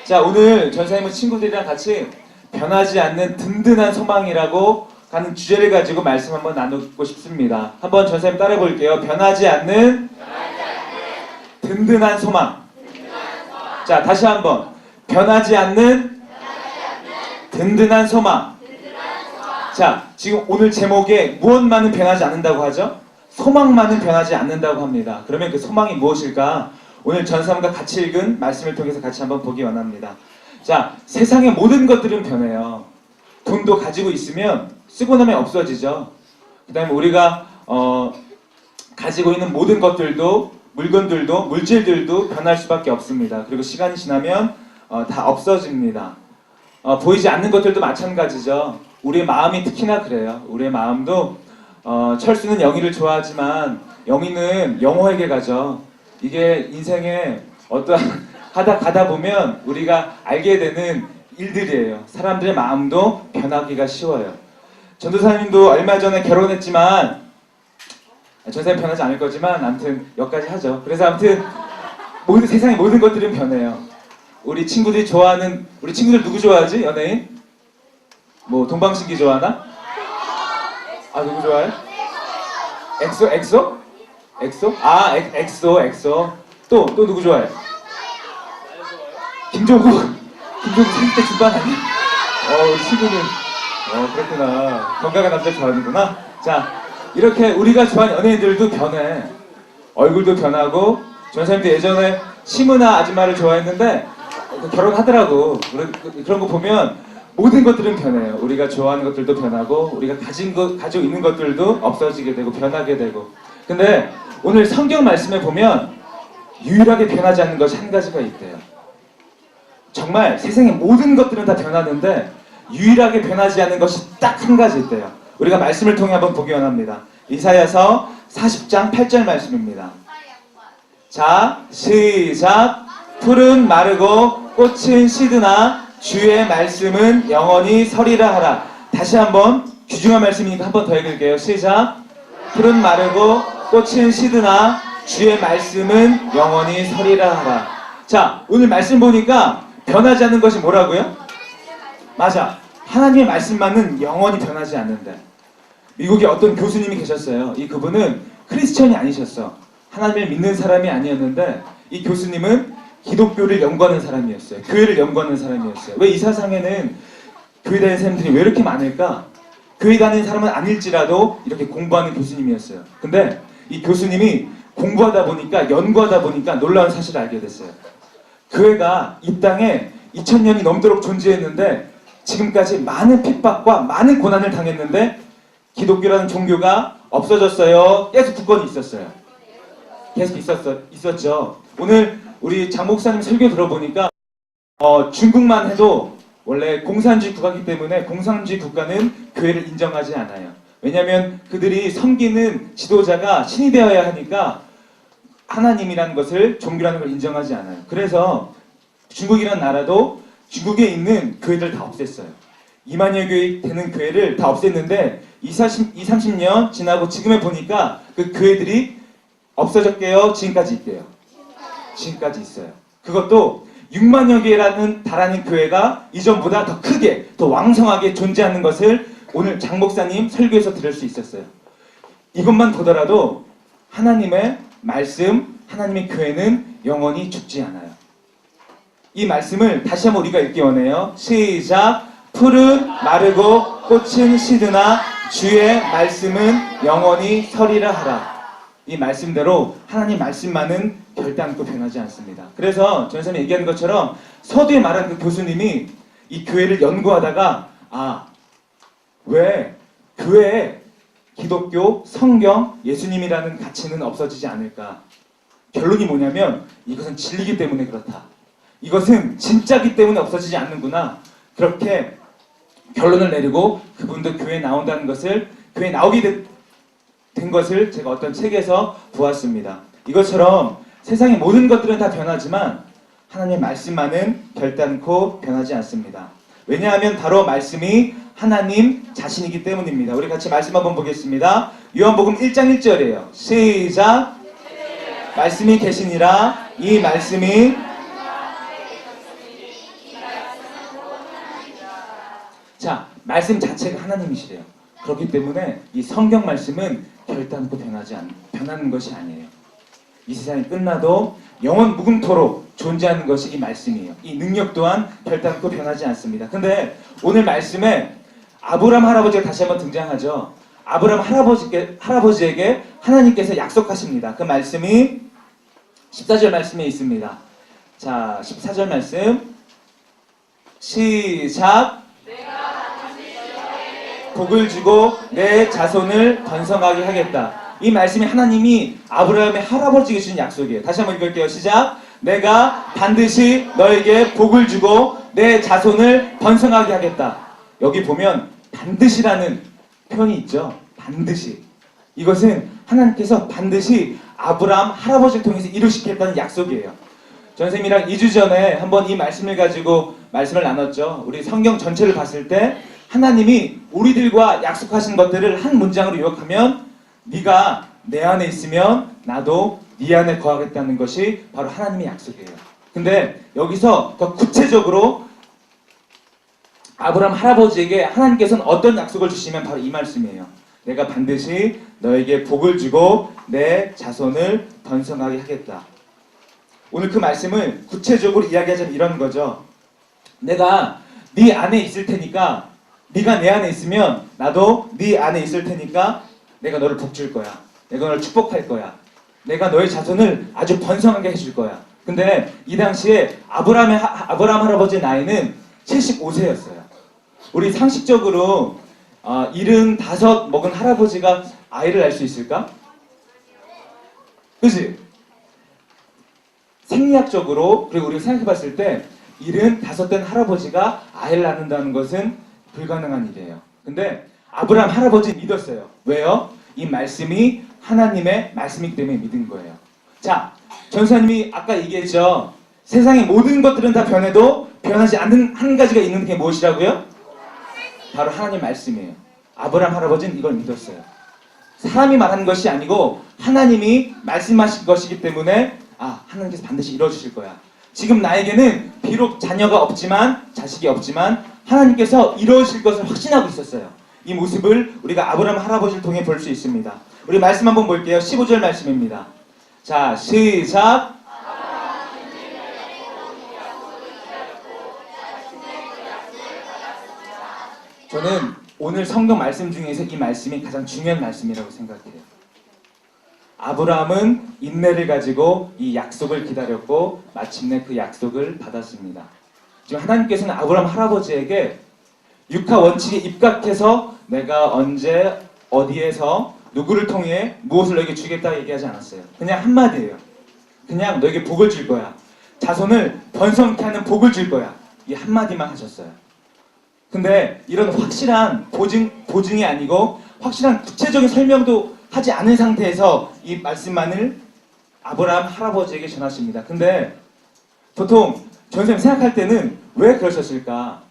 자, 오늘 전사님은 친구들이랑 같이 변하지 않는 든든한 소망이라고 하는 주제를 가지고 말씀 한번 나누고 싶습니다. 한번 전사님 따라 볼게요. 변하지 않는 든든한 소망. 자, 다시 한번. 변하지 않는 든든한 소망. 자, 지금 오늘 제목에 무엇만은 변하지 않는다고 하죠? 소망만은 변하지 않는다고 합니다. 그러면 그 소망이 무엇일까? 오늘 전사님과 같이 읽은 말씀을 통해서 같이 한번 보기 원합니다. 자, 세상의 모든 것들은 변해요. 돈도 가지고 있으면 쓰고 나면 없어지죠. 그 다음에 우리가 가지고 있는 모든 것들도, 물건들도, 물질들도 변할 수밖에 없습니다. 그리고 시간이 지나면 다 없어집니다. 보이지 않는 것들도 마찬가지죠. 우리의 마음이 특히나 그래요. 우리의 마음도 철수는 영희를 좋아하지만 영희는 영호에게 가죠. 이게 인생에 어떠한 가다 보면 우리가 알게 되는 일들이에요. 사람들의 마음도 변하기가 쉬워요. 전도사님도 얼마 전에 결혼했지만 전사님 변하지 않을 거지만 아무튼 여기까지 하죠. 그래서 아무튼 세상의 모든 것들은 변해요. 우리 친구들이 좋아하는 우리 친구들 누구 좋아하지? 연예인? 뭐 동방신기 좋아하나? 아, 누구 좋아해? 엑소? 아, 엑소. 또 누구 좋아해? 김종국 30대 중반 아니야? 우리 친구는 그렇구나. 건강한 남자 좋아하는구나. 자, 이렇게 우리가 좋아하는 연예인들도 변해. 얼굴도 변하고. 전사님도 예전에 심은아 아줌마를 좋아했는데 결혼하더라고. 그런 거 보면 모든 것들은 변해요. 우리가 좋아하는 것들도 변하고 우리가 가지고 있는 것들도 없어지게 되고 변하게 되고. 근데 오늘 성경 말씀에 보면 유일하게 변하지 않는 것이 한 가지가 있대요. 정말 세상의 모든 것들은 다 변하는데 유일하게 변하지 않는 것이 딱 한 가지 있대요. 우리가 말씀을 통해 한번 보기 원합니다. 이사야서 40장 8절 말씀입니다. 자, 시작. 풀은 마르고 꽃은 시드나 주의 말씀은 영원히 서리라 하라. 다시 한번 귀중한 말씀이니까 한 번 더 읽을게요. 시작. 풀은 마르고 꽃은 시드나 주의 말씀은 영원히 서리라 하라. 자, 오늘 말씀 보니까 변하지 않는 것이 뭐라고요? 맞아. 하나님의 말씀만은 영원히 변하지 않는데. 미국에 어떤 교수님이 계셨어요. 그분은 크리스천이 아니셨어. 하나님을 믿는 사람이 아니었는데 이 교수님은 기독교를 연구하는 사람이었어요. 교회를 연구하는 사람이었어요. 왜 이 세상에는 교회 다니는 사람들이 왜 이렇게 많을까? 교회 다니는 사람은 아닐지라도 이렇게 공부하는 교수님이었어요. 근데 이 교수님이 공부하다 보니까 연구하다 보니까 놀라운 사실을 알게 됐어요. 교회가 이 땅에 2000년이 넘도록 존재했는데 지금까지 많은 핍박과 많은 고난을 당했는데 기독교라는 종교가 없어졌어요? 계속 굳건히 있었어요? 계속 있었죠. 오늘 우리 장 목사님 설교 들어보니까 중국만 해도 원래 공산주의 국가이기 때문에 공산주의 국가는 교회를 인정하지 않아요. 왜냐하면 그들이 섬기는 지도자가 신이 되어야 하니까 하나님이라는 것을 종교라는 걸 인정하지 않아요. 그래서 중국이라는 나라도 중국에 있는 교회들 다 없앴어요. 2만여 교회 되는 교회를 다 없앴는데 30년 지나고 지금에 보니까 그 교회들이 없어졌게요? 지금까지 있대요. 지금까지 있어요. 그것도 6만여 개라는 달하는 교회가 이전보다 더 크게, 더 왕성하게 존재하는 것을 오늘 장 목사님 설교에서 들을 수 있었어요. 이것만 보더라도 하나님의 말씀, 하나님의 교회는 영원히 죽지 않아요. 이 말씀을 다시 한번 우리가 읽기 원해요. 시작. 풀은 마르고 꽃은 시드나 주의 말씀은 영원히 서리라 하라. 이 말씀대로 하나님 말씀만은 결단코 변하지 않습니다. 그래서 전사님이 얘기하는 것처럼 서두에 말한 그 교수님이 이 교회를 연구하다가 왜 교회에 기독교, 성경, 예수님이라는 가치는 없어지지 않을까? 결론이 뭐냐면 이것은 진리이기 때문에 그렇다. 이것은 진짜기 때문에 없어지지 않는구나. 그렇게 결론을 내리고 그분도 교회에 나온다는 것을, 교회에 나오게 된 것을 제가 어떤 책에서 보았습니다. 이것처럼 세상의 모든 것들은 다 변하지만 하나님의 말씀만은 결단코 변하지 않습니다. 왜냐하면 바로 말씀이 하나님 자신이기 때문입니다. 우리 같이 말씀 한번 보겠습니다. 요한복음 1장 1절이에요. 시작. 말씀이 계시니라. 이 말씀이 말씀 자체가 하나님이시래요. 그렇기 때문에 이 성경 말씀은 결단코 변하는 것이 아니에요. 이 세상이 끝나도 영원 무궁토록 존재하는 것이 이 말씀이에요. 이 능력 또한 결단코 변하지 않습니다. 근데 오늘 말씀에 아브라함 할아버지가 다시 한번 등장하죠. 아브라함 할아버지에게 하나님께서 약속하십니다. 그 말씀이 14절 말씀에 있습니다. 자, 14절 말씀 시작. 복을 주고 내 자손을 번성하게 하겠다. 이 말씀이 하나님이 아브라함의 할아버지에게 주신 약속이에요. 다시 한번 읽을게요. 시작. 내가 반드시 너에게 복을 주고 내 자손을 번성하게 하겠다. 여기 보면 반드시라는 표현이 있죠. 반드시. 이것은 하나님께서 반드시 아브라함 할아버지를 통해서 이루시겠다는 약속이에요. 전 선생님이랑 2주 전에 한번 이 말씀을 가지고 말씀을 나눴죠. 우리 성경 전체를 봤을 때 하나님이 우리들과 약속하신 것들을 한 문장으로 요약하면 네가 내 안에 있으면 나도 네 안에 거하겠다는 것이 바로 하나님의 약속이에요. 근데 여기서 더 구체적으로 아브라함 할아버지에게 하나님께서는 어떤 약속을 주시면 바로 이 말씀이에요. 내가 반드시 너에게 복을 주고 내 자손을 번성하게 하겠다. 오늘 그 말씀을 구체적으로 이야기하자면 이런 거죠. 내가 네 안에 있을 테니까 네가 내 안에 있으면 나도 네 안에 있을 테니까 내가 너를 복 줄 거야. 내가 너를 축복할 거야. 내가 너의 자손을 아주 번성하게 해줄 거야. 근데 이 당시에 아브라함 할아버지의 나이는 75세였어요. 우리 상식적으로 75 먹은 할아버지가 아이를 낳을 수 있을까? 그치? 생리학적으로 그리고 우리가 생각해봤을 때 75된 할아버지가 아이를 낳는다는 것은 불가능한 일이에요. 근데 아브라함 할아버지는 믿었어요. 왜요? 이 말씀이 하나님의 말씀이기 때문에 믿은 거예요. 자, 전사님이 아까 얘기했죠. 세상의 모든 것들은 다 변해도 변하지 않는 한 가지가 있는 게 무엇이라고요? 바로 하나님 말씀이에요. 아브라함 할아버지는 이걸 믿었어요. 사람이 말하는 것이 아니고 하나님이 말씀하신 것이기 때문에 하나님께서 반드시 이루어주실 거야. 지금 나에게는 비록 자녀가 없지만 자식이 없지만 하나님께서 이루어질 것을 확신하고 있었어요. 이 모습을 우리가 아브라함 할아버지를 통해 볼 수 있습니다. 우리 말씀 한번 볼게요. 15절 말씀입니다. 자, 시작. 저는 오늘 성경 말씀 중에서 이 말씀이 가장 중요한 말씀이라고 생각해요. 아브라함은 인내를 가지고 이 약속을 기다렸고 마침내 그 약속을 받았습니다. 지금 하나님께서는 아브라함 할아버지에게 육하 원칙에 입각해서 내가 언제 어디에서 누구를 통해 무엇을 너에게 주겠다 얘기하지 않았어요. 그냥 한마디예요. 그냥 너에게 복을 줄 거야. 자손을 번성케 하는 복을 줄 거야. 이 한마디만 하셨어요. 근데 이런 확실한 보증이 아니고 확실한 구체적인 설명도 하지 않은 상태에서 이 말씀만을 아브라함 할아버지에게 전하십니다. 근데 보통 전생님 생각할 때는 왜 그러셨을까?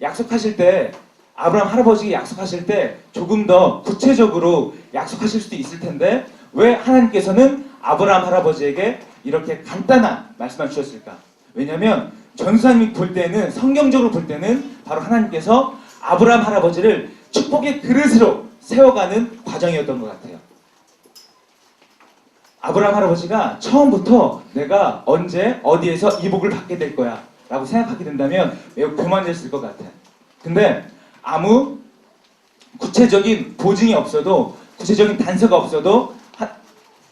약속하실 때 아브라함 할아버지에게 약속하실 때 조금 더 구체적으로 약속하실 수도 있을 텐데 왜 하나님께서는 아브라함 할아버지에게 이렇게 간단한 말씀을 주셨을까? 왜냐하면 전사님이 볼 때는 성경적으로 볼 때는 바로 하나님께서 아브라함 할아버지를 축복의 그릇으로 세워가는 과정이었던 것 같아요. 아브라함 할아버지가 처음부터 내가 언제 어디에서 이 복을 받게 될 거야 라고 생각하게 된다면 매우 교만했을 것 같아요. 근데 아무 구체적인 보증이 없어도 구체적인 단서가 없어도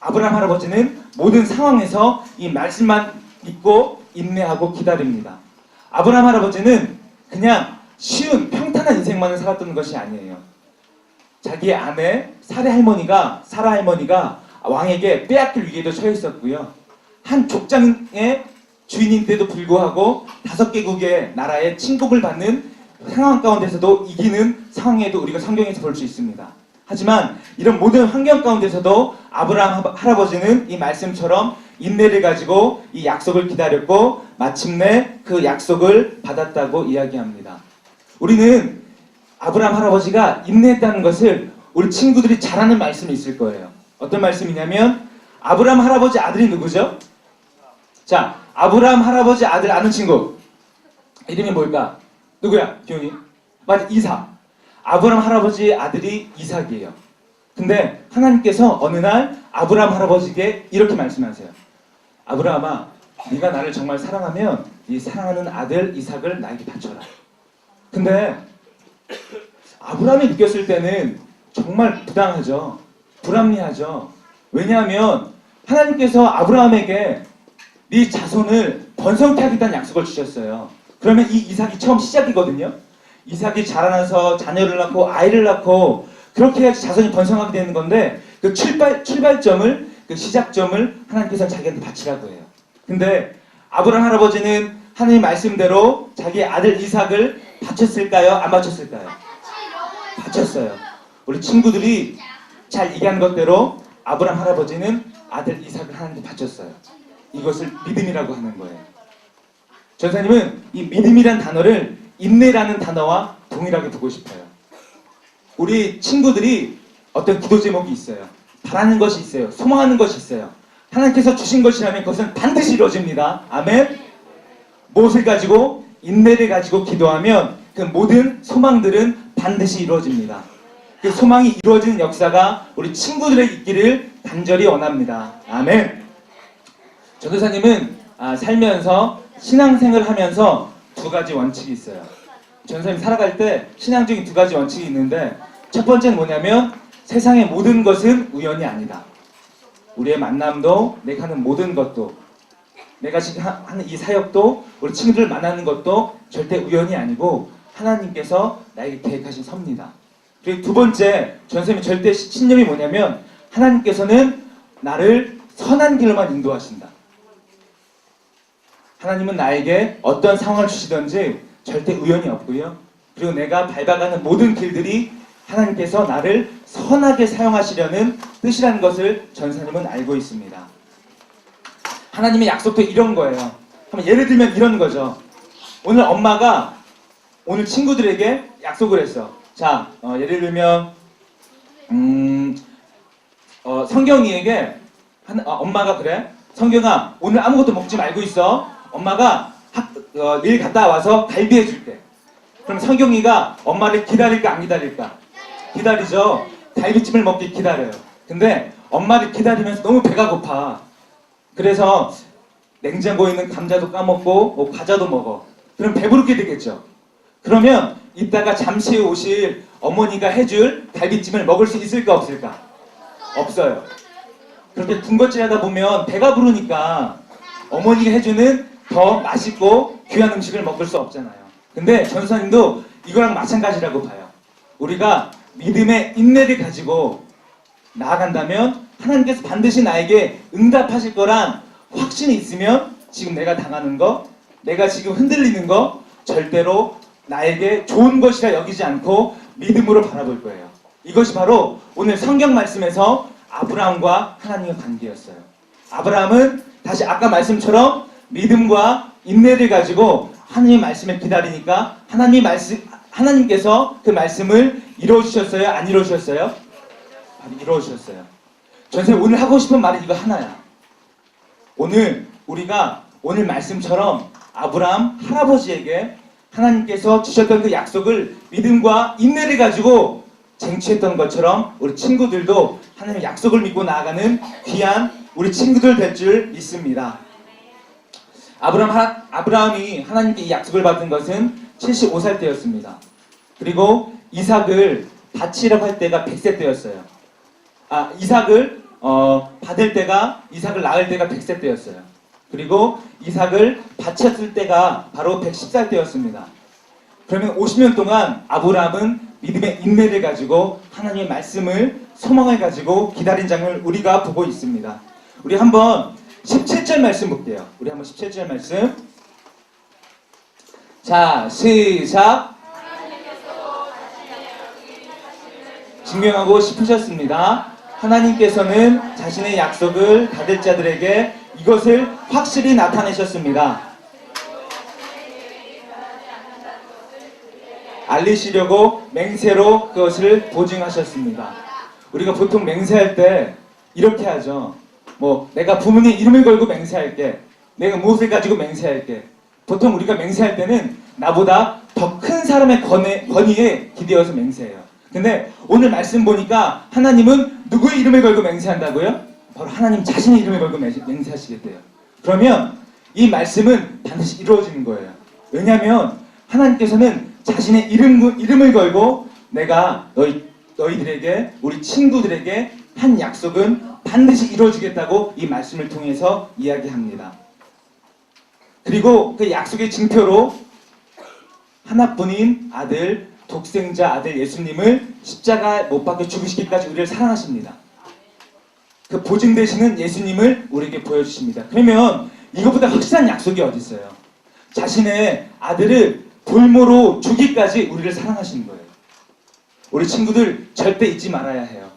아브라함 할아버지는 모든 상황에서 이 말씀만 믿고 인내하고 기다립니다. 아브라함 할아버지는 그냥 쉬운 평탄한 인생만을 살았던 것이 아니에요. 자기의 아내 사라 할머니가 왕에게 빼앗길 위기에도 처해 있었고요. 한 족장의 주인인데도 불구하고 5개국의 나라의 침공을 받는 상황 가운데서도 이기는 상황에도 우리가 성경에서 볼 수 있습니다. 하지만 이런 모든 환경 가운데서도 아브라함 할아버지는 이 말씀처럼 인내를 가지고 이 약속을 기다렸고 마침내 그 약속을 받았다고 이야기합니다. 우리는 아브라함 할아버지가 인내했다는 것을 우리 친구들이 잘 아는 말씀이 있을 거예요. 어떤 말씀이냐면 아브라함 할아버지 아들이 누구죠? 자, 아브라함 할아버지 아들 아는 친구 이름이 뭘까? 누구야? 기훈이? 맞아, 이삭. 아브라함 할아버지의 아들이 이삭이에요. 근데 하나님께서 어느 날 아브라함 할아버지에게 이렇게 말씀하세요. 아브라함아, 네가 나를 정말 사랑하면 이 사랑하는 아들 이삭을 나에게 바쳐라. 근데 아브라함이 느꼈을 때는 정말 부당하죠. 불합리하죠. 왜냐하면 하나님께서 아브라함에게 네 자손을 번성케 하겠다는 약속을 주셨어요. 그러면 이 이삭이 처음 시작이거든요. 이삭이 자라나서 자녀를 낳고 아이를 낳고 그렇게 해야지 자손이 번성하게 되는 건데 그 출발점을 그 시작점을 하나님께서 자기한테 바치라고 해요. 근데 아브라함 할아버지는 하나님 말씀대로 자기의 아들 이삭을 바쳤을까요? 안 바쳤을까요? 바쳤어요. 우리 친구들이 잘 얘기한 것대로 아브라함 할아버지는 아들 이삭을 하나님께 바쳤어요. 이것을 믿음이라고 하는 거예요. 전사님은 이 믿음이란 단어를 인내라는 단어와 동일하게 두고 싶어요. 우리 친구들이 어떤 기도 제목이 있어요. 바라는 것이 있어요. 소망하는 것이 있어요. 하나님께서 주신 것이라면 그것은 반드시 이루어집니다. 아멘. 무엇을 가지고? 인내를 가지고 기도하면 그 모든 소망들은 반드시 이루어집니다. 그 소망이 이루어지는 역사가 우리 친구들에게 있기를 간절히 원합니다. 아멘. 전도사님은 살면서 신앙생활을 하면서 두 가지 원칙이 있어요. 전도사님 살아갈 때 신앙적인 두 가지 원칙이 있는데 첫 번째는 뭐냐면 세상의 모든 것은 우연이 아니다. 우리의 만남도 내가 하는 모든 것도 내가 지금 하는 이 사역도 우리 친구들을 만나는 것도 절대 우연이 아니고 하나님께서 나에게 계획하신 섭니다. 그리고 두 번째 전도사님의 절대 신념이 뭐냐면 하나님께서는 나를 선한 길로만 인도하신다. 하나님은 나에게 어떤 상황을 주시든지 절대 우연이 없고요. 그리고 내가 밟아가는 모든 길들이 하나님께서 나를 선하게 사용하시려는 뜻이라는 것을 전사님은 알고 있습니다. 하나님의 약속도 이런 거예요. 한번 예를 들면 이런 거죠. 오늘 엄마가 오늘 친구들에게 약속을 했어. 자, 예를 들면 성경이에게 엄마가 그래. 성경아, 오늘 아무것도 먹지 말고 있어. 엄마가 일 갔다 와서 갈비 해줄게. 그럼 성경이가 엄마를 기다릴까 안 기다릴까? 기다리죠. 갈비찜을 먹기 기다려요. 근데 엄마를 기다리면서 너무 배가 고파. 그래서 냉장고에 있는 감자도 까먹고 뭐 과자도 먹어. 그럼 배부르게 되겠죠. 그러면 이따가 잠시 후 오실 어머니가 해줄 갈비찜을 먹을 수 있을까 없을까? 없어요. 그렇게 군것질하다 보면 배가 부르니까 어머니가 해주는 더 맛있고 귀한 음식을 먹을 수 없잖아요. 근데 전도사님도 이거랑 마찬가지라고 봐요. 우리가 믿음의 인내를 가지고 나아간다면 하나님께서 반드시 나에게 응답하실 거란 확신이 있으면 지금 내가 당하는 거, 내가 지금 흔들리는 거 절대로 나에게 좋은 것이라 여기지 않고 믿음으로 바라볼 거예요. 이것이 바로 오늘 성경 말씀에서 아브라함과 하나님의 관계였어요. 아브라함은 다시 아까 말씀처럼 믿음과 인내를 가지고 하나님의 말씀을 기다리니까 하나님께서 그 말씀을 이루어주셨어요? 안 이루어주셨어요? 이루어주셨어요. 전생 오늘 하고 싶은 말은 이거 하나야. 오늘 우리가 오늘 말씀처럼 아브라함 할아버지에게 하나님께서 주셨던 그 약속을 믿음과 인내를 가지고 쟁취했던 것처럼 우리 친구들도 하나님의 약속을 믿고 나아가는 귀한 우리 친구들 될 줄 믿습니다. 아브라함이 하나님께 이 약속을 받은 것은 75살 때였습니다. 그리고 이삭을 바치라고 할 때가 100세 때였어요. 이삭을 받을 때가 이삭을 낳을 때가 100세 때였어요. 그리고 이삭을 바쳤을 때가 바로 110살 때였습니다. 그러면 50년 동안 아브라함은 믿음의 인내를 가지고 하나님의 말씀을 소망을 가지고 기다린 장면을 우리가 보고 있습니다. 우리 한번 17절 말씀 볼게요. 우리 한번 17절 말씀. 자, 시작. 증명하고 싶으셨습니다. 하나님께서는 자신의 약속을 받을 자들에게 이것을 확실히 나타내셨습니다. 알리시려고 맹세로 그것을 보증하셨습니다. 우리가 보통 맹세할 때 이렇게 하죠. 내가 부모님 이름을 걸고 맹세할게. 내가 무엇을 가지고 맹세할게. 보통 우리가 맹세할 때는 나보다 더 큰 사람의 권위에 기대어서 맹세해요. 근데 오늘 말씀 보니까 하나님은 누구의 이름을 걸고 맹세한다고요? 바로 하나님 자신의 이름을 걸고 맹세하시겠대요. 그러면 이 말씀은 반드시 이루어지는 거예요. 왜냐하면 하나님께서는 자신의 이름을 걸고 내가 너희들에게, 우리 친구들에게 한 약속은 반드시 이루어지겠다고 이 말씀을 통해서 이야기합니다. 그리고 그 약속의 징표로 하나뿐인 아들, 독생자 아들 예수님을 십자가에 못 박혀 죽으시기까지 우리를 사랑하십니다. 그 보증 되시는 예수님을 우리에게 보여주십니다. 그러면 이것보다 확실한 약속이 어디 있어요? 자신의 아들을 돌모로 주기까지 우리를 사랑하시는 거예요. 우리 친구들 절대 잊지 말아야 해요.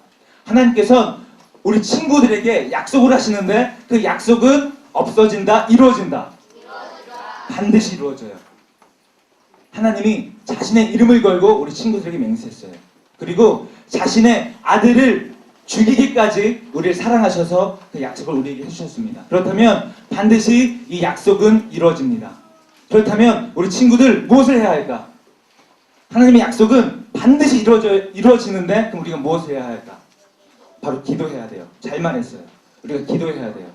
하나님께서는 우리 친구들에게 약속을 하시는데 그 약속은 없어진다, 이루어진다. 반드시 이루어져요. 하나님이 자신의 이름을 걸고 우리 친구들에게 맹세했어요. 그리고 자신의 아들을 죽이기까지 우리를 사랑하셔서 그 약속을 우리에게 해주셨습니다. 그렇다면 반드시 이 약속은 이루어집니다. 그렇다면 우리 친구들 무엇을 해야 할까? 하나님의 약속은 반드시 이루어지는데 그럼 우리가 무엇을 해야 할까? 바로 기도해야 돼요. 잘 말했어요. 우리가 기도해야 돼요.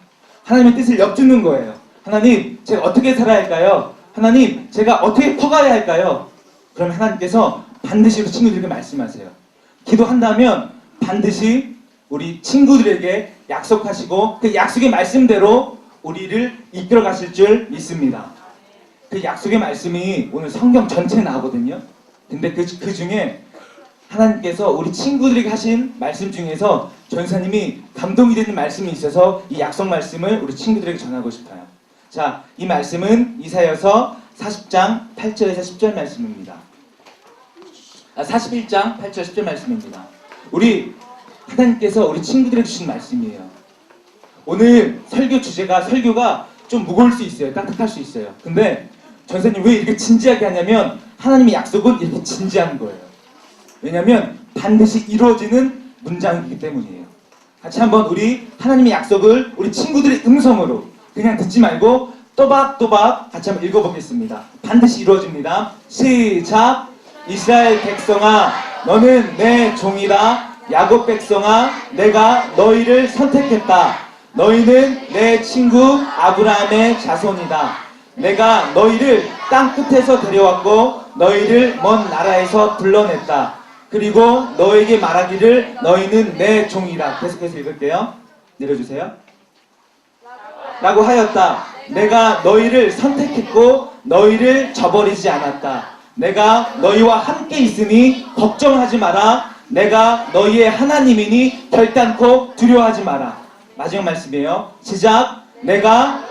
하나님의 뜻을 엿듣는 거예요. 하나님, 제가 어떻게 살아야 할까요? 하나님, 제가 어떻게 커가야 할까요? 그러면 하나님께서 반드시 우리 친구들에게 말씀하세요. 기도한다면 반드시 우리 친구들에게 약속하시고 그 약속의 말씀대로 우리를 이끌어 가실 줄 믿습니다. 그 약속의 말씀이 오늘 성경 전체에 나오거든요. 근데 그 중에 하나님께서 우리 친구들에게 하신 말씀 중에서 전사님이 감동이 되는 말씀이 있어서 이 약속 말씀을 우리 친구들에게 전하고 싶어요. 자, 이 말씀은 이사야서 40장 8절에서 10절 말씀입니다. 41장 8절 10절 말씀입니다. 우리 하나님께서 우리 친구들에게 주신 말씀이에요. 오늘 설교가 좀 무거울 수 있어요. 딱딱할 수 있어요. 근데 전사님 왜 이렇게 진지하게 하냐면 하나님의 약속은 이렇게 진지한 거예요. 왜냐하면 반드시 이루어지는 문장이기 때문이에요. 같이 한번 우리 하나님의 약속을 우리 친구들의 음성으로 그냥 듣지 말고 또박또박 같이 한번 읽어보겠습니다. 반드시 이루어집니다. 시작! 이스라엘 백성아, 너는 내 종이다. 야곱 백성아, 내가 너희를 선택했다. 너희는 내 친구 아브라함의 자손이다. 내가 너희를 땅 끝에서 데려왔고 너희를 먼 나라에서 불러냈다. 그리고 너에게 말하기를 너희는 내 종이다. 계속해서 읽을게요. 내려주세요. 라고 하였다. 내가 너희를 선택했고 너희를 저버리지 않았다. 내가 너희와 함께 있으니 걱정하지 마라. 내가 너희의 하나님이니 결단코 두려워하지 마라. 마지막 말씀이에요. 시작. 내가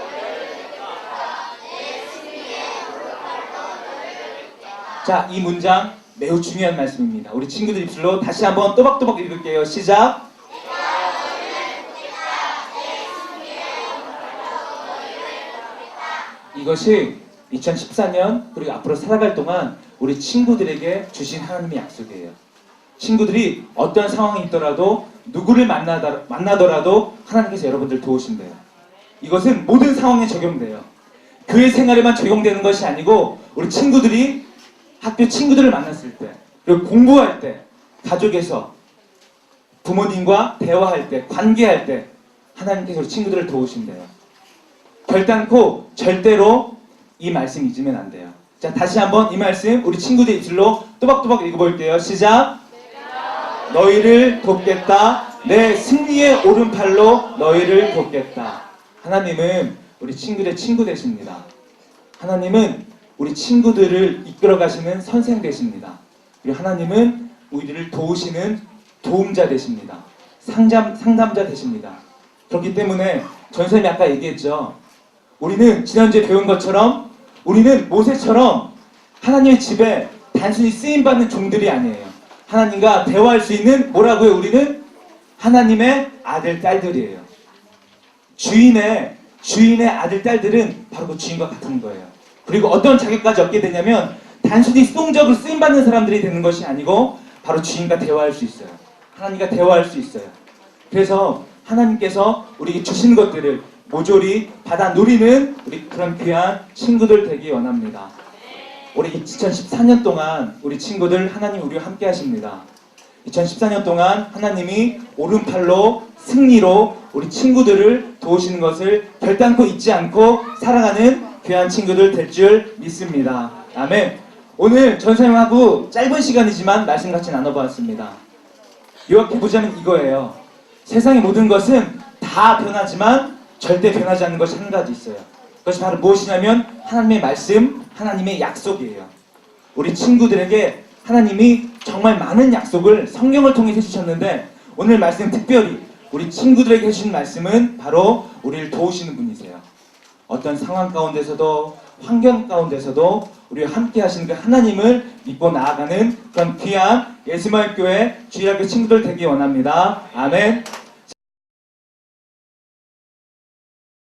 자, 이 문장 매우 중요한 말씀입니다. 우리 친구들 입술로 다시 한번 또박또박 읽을게요. 시작. 이것이 2014년 그리고 앞으로 살아갈 동안 우리 친구들에게 주신 하나님의 약속이에요. 친구들이 어떤 상황이 있더라도 누구를 만나더라도 하나님께서 여러분들 도우신대요. 이것은 모든 상황에 적용돼요. 교회 생활에만 적용되는 것이 아니고 우리 친구들이 학교 친구들을 만났을 때 그리고 공부할 때 가족에서 부모님과 대화할 때 관계할 때 하나님께서 우리 친구들을 도우신대요. 결단코 절대로 이 말씀 잊으면 안 돼요. 자, 다시 한번 이 말씀 우리 친구들 입술로 또박또박 읽어볼게요. 시작. 너희를 돕겠다. 내 승리의 오른팔로 너희를 돕겠다. 하나님은 우리 친구들의 친구 되십니다. 하나님은 우리 친구들을 이끌어 가시는 선생 되십니다. 그리고 하나님은 우리를 도우시는 도움자 되십니다. 상담자 되십니다. 그렇기 때문에 전선생님이 아까 얘기했죠. 우리는 지난주에 배운 것처럼 우리는 모세처럼 하나님의 집에 단순히 쓰임받는 종들이 아니에요. 하나님과 대화할 수 있는 뭐라고요? 우리는 하나님의 아들, 딸들이에요. 주인의 아들, 딸들은 바로 그 주인과 같은 거예요. 그리고 어떤 자격까지 얻게 되냐면 단순히 수동적으로 쓰임받는 사람들이 되는 것이 아니고 바로 주인과 대화할 수 있어요. 하나님과 대화할 수 있어요. 그래서 하나님께서 우리에게 주신 것들을 모조리 받아 누리는 우리 그런 귀한 친구들 되기 원합니다. 우리 2014년 동안 우리 친구들 하나님 우리와 함께 하십니다. 2014년 동안 하나님이 오른팔로 승리로 우리 친구들을 도우시는 것을 결단코 잊지 않고 살아가는 귀한 친구들 될 줄 믿습니다. 아멘. 오늘 전사님하고 짧은 시간이지만 말씀 같이 나눠보았습니다. 요약해보자면 이거예요. 세상의 모든 것은 다 변하지만 절대 변하지 않는 것이 한 가지 있어요. 그것이 바로 무엇이냐면 하나님의 말씀, 하나님의 약속이에요. 우리 친구들에게 하나님이 정말 많은 약속을 성경을 통해 해주셨는데 오늘 말씀 특별히 우리 친구들에게 해주신 말씀은 바로 우리를 도우시는 분이세요. 어떤 상황 가운데서도 환경 가운데서도 우리와 함께 하시는 그 하나님을 믿고 나아가는 그런 귀한 예수마을교회 주일학교 친구들 되기 원합니다. 아멘.